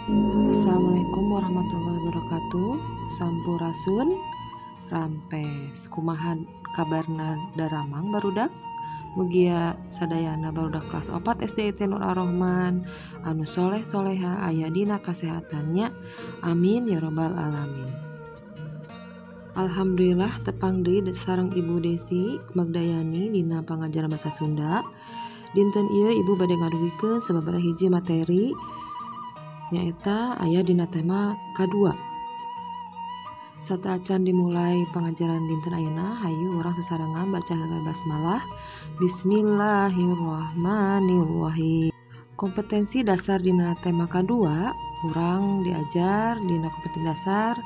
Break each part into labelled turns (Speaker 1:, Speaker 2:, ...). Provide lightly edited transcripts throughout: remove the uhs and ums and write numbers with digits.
Speaker 1: Assalamualaikum warahmatullahi wabarakatuh. Sampurasun rampes kumaha kabarna daramang barudak mugia sadayana barudak kelas 4 SD Nur Ar-Rahman anu soleh soleha aya dina kasehatannya, amin ya robbal alamin. Alhamdulillah tepang deui sareng Ibu Desi Magdayani dina pangajaran bahasa Sunda. Dinten ieu Ibu bade ngadugikeun sababaraha hiji materi nyaeta aya dina tema K2. Sataacan dimulai pengajaran dinten ayeuna, hayu urang sasarengan baca heula basmalah. Bismillahirrahmanirrahim. Kompetensi dasar dina tema K2, urang diajar dina kompetensi dasar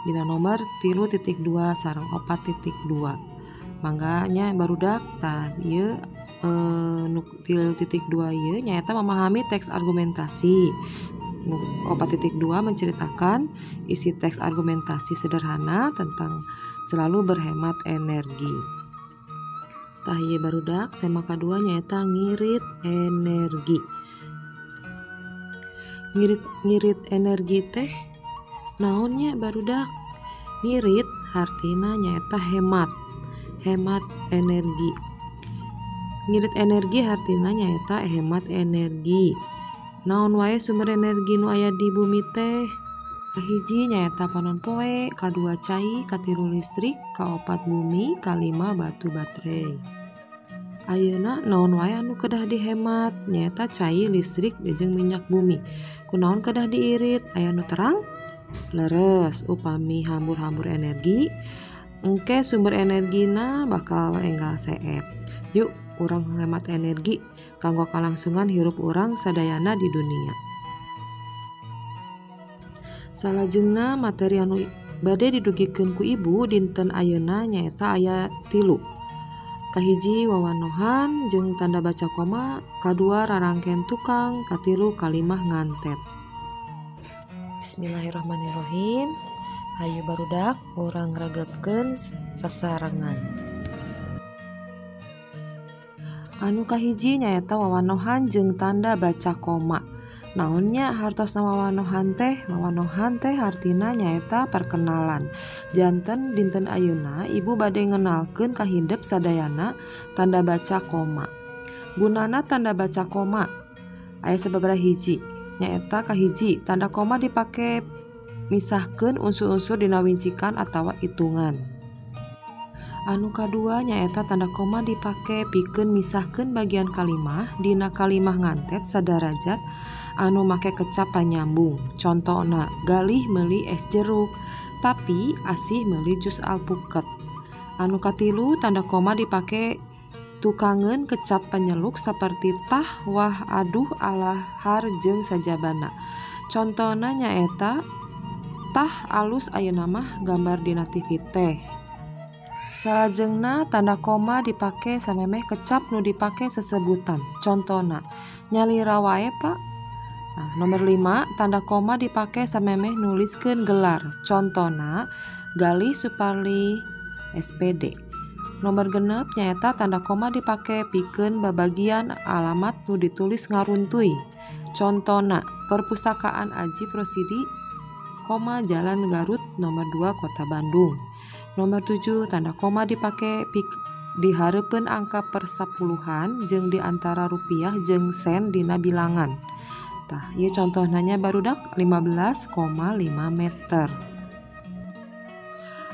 Speaker 1: dina nomor 3.2 sareng 4.2. Mangganya barudak tah ieu 3.2 ieu nyaeta memahami teks argumentasi. 4.2 menceritakan isi teks argumentasi sederhana tentang selalu berhemat energi. Tah ieu barudak tema kedua nyaeta ngirit energi. Ngirit energi teh naonnya barudak? Ngirit artina nyaeta hemat energi. Ngirit energi artina nyaeta hemat energi. Naon wae sumber energi nu aya di bumi teh? Kahiji nyaeta panon poe, kadua cai, katilu listrik, kaopat bumi, kalima batu baterai. Ayeuna naon wae anu kedah dihemat? Nyaeta cai, listrik, jeung minyak bumi. Kunaon kedah diirit? Aya nu terang? Leres, upami hambur-hambur energi, engke sumber energina bakal enggal seep. Yuk urang hemat energi kanggo kalangsungan hirup urang sadayana di dunia. Salajengna materi anu bade didugikeun ku Ibu dinten ayeuna nyaeta aya 3. Kahiji wawanohan jeung tanda baca koma, kadua rarangken tukang, katilu kalimah ngantet. Bismillahirrahmanirrahim. Hayu barudak urang ngregepkeun sasarengan. Anu kahiji nyaeta wawanohan jeung tanda baca koma. Naonnya hartosna wawanohan teh? Wawanohan teh artina nyaeta perkenalan. Janten dinten ayeuna Ibu bade ngenalkeun ka hidep sadayana tanda baca koma. Gunana tanda baca koma aya sababaraha hiji. Nyaeta kahiji tanda koma dipake misahkeun unsur-unsur dina wincikan atawa hitungan. Anu kadua nyaeta tanda koma dipake pikeun misahkeun bagian kalimah dina kalimah ngantet sadarajat anu make kecap panyambung. Contona galih meuli es jeruk tapi asih meuli jus alpukat. Anu katilu tanda koma dipake tukangeun kecap penyeluk saperti tah, wah, aduh, alahar jeung sajabana. Contona nyaeta tah alus ayeuna mah gambar dina TV teh. Salajengna tanda koma dipake samemeh kecap nu dipake sesebutan. Contona nyalira wae Pak. Nah, nomor 5 tanda koma dipake samemeh nuliskeun gelar. Contona Galih Suparli SPD. Nomor 6 nyaeta tanda koma dipake pikeun babagian alamat nu ditulis ngaruntui. Contona Perpustakaan Aji Prosidi, Jalan Garut nomor 2 Kota Bandung. Nomor 7 tanda koma dipake di hareupeun angka persapuluhan jeung di antara rupiah jeung sen dina bilangan. Tah, ieu contohnanya barudak 15,5 meter.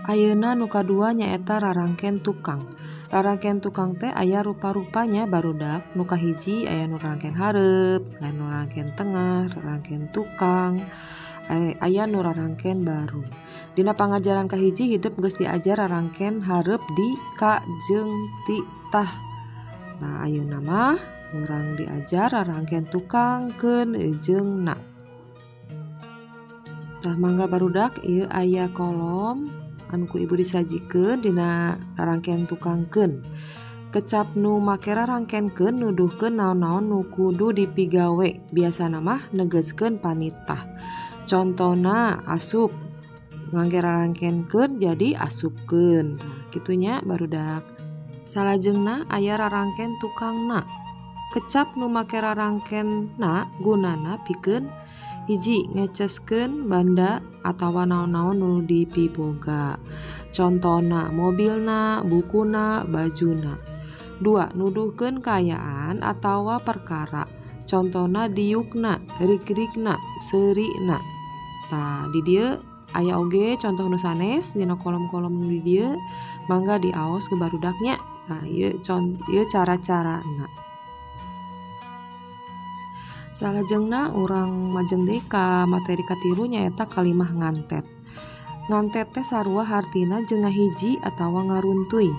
Speaker 1: Ayeuna nu kadua nyaeta rarangken tukang. Rarangken tukang teh aya rupa-rupanya barudak. Nu kahiji aya nu rarangken hareup, aya nu rarangken tengah, rarangken tukang, aya nu rarangken baru. Dina pangajaran kahiji hidup geus diajar rarangken hareup di ka jeung ti tah. Nah ayeuna mah urang diajar rarangken tukang keun jeung na. Tah mangga barudak ieu aya kolom anu ku Ibu disajikeun dina rarangken tukangkeun. Kecap nu make rarangkenkeun nuduhkeun naon-naon nu kudu dipigawe. Biasana mah negeskeun panitah. Contona asup ngangge rarangkenkeun jadi asupkeun. Nah, kitunya barudak. Salajengna aya rarangken tukangna. Kecap nu make rarangkenna gunana pikeun Hiji, ngeceskeun banda atawa naon-naon nu dipiboga. Contona mobilna, bukuna, bajuna. 2. Nuduhkeun kaayaan atawa perkara. Contona diukna, rig-rigna, seurina. Tah di dieu aya oge contoh nu sanes dina kolom-kolom nu di dieu, mangga diaos ke barudaknya. Nah, ieu cara-carana. Salajengna urang majeng deui ka materi katilu nyaeta kalimah ngantet. Ngantet teh sarua hartina jeung ngahiji atawa ngaruntuy.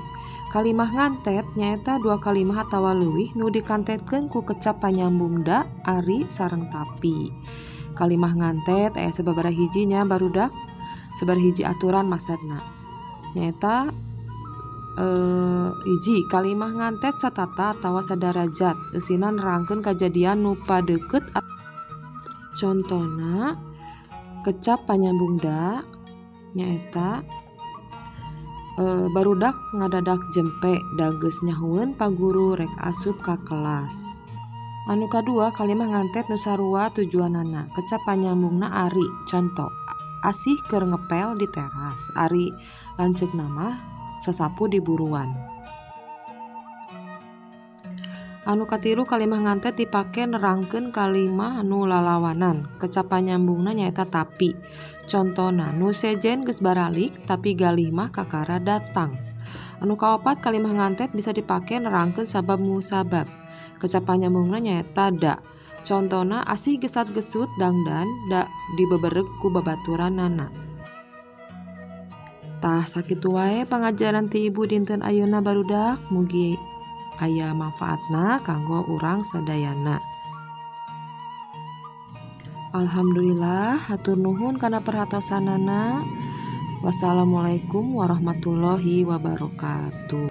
Speaker 1: Kalimah ngantet nyaeta dua kalimah atawa leuwih nu dikantetkeun ku kecap panyambung da, ari, sareng tapi. Kalimah ngantet aya sababaraha hijinya barudak, sabaraha hiji aturan maksudna. Nyaeta hiji, kalimah ngantet satata atawa sadarajat, eusina nerangkeun kajadian nu padeukeut. Contona kecap panyambung da nyaeta barudak ngadadak jempe da geus nyahueun paguru rek asup ka kelas. Anu kadua, kalimah ngantet nu sarua tujuanana, kecap panyambungna ari. Contoh, asih keur ngepel di teras, ari lanceukna mah sasapu di buruan. Anu katilu, kalimah ngantet dipake nerangkeun kalimah nu lalawanan, kecap panyambungna nyaeta tapi. Contona, nu sejen geus baralik tapi galih mah kakara datang. Anu kaopat, kalimah ngantet bisa dipake nerangkeun sabab musabab, kecap panyambungna nyaeta da. Contona, asih gesat-gesut dangdan da dibebereg ku babaturanana. Tah sakitu wae pangajaran ti ibu dinten ayeuna barudak, mugi aya manfaatna kanggo urang sadayana. Alhamdulillah, hatur nuhun kana perhatosanana. Wassalamualaikum warahmatullahi wabarakatuh.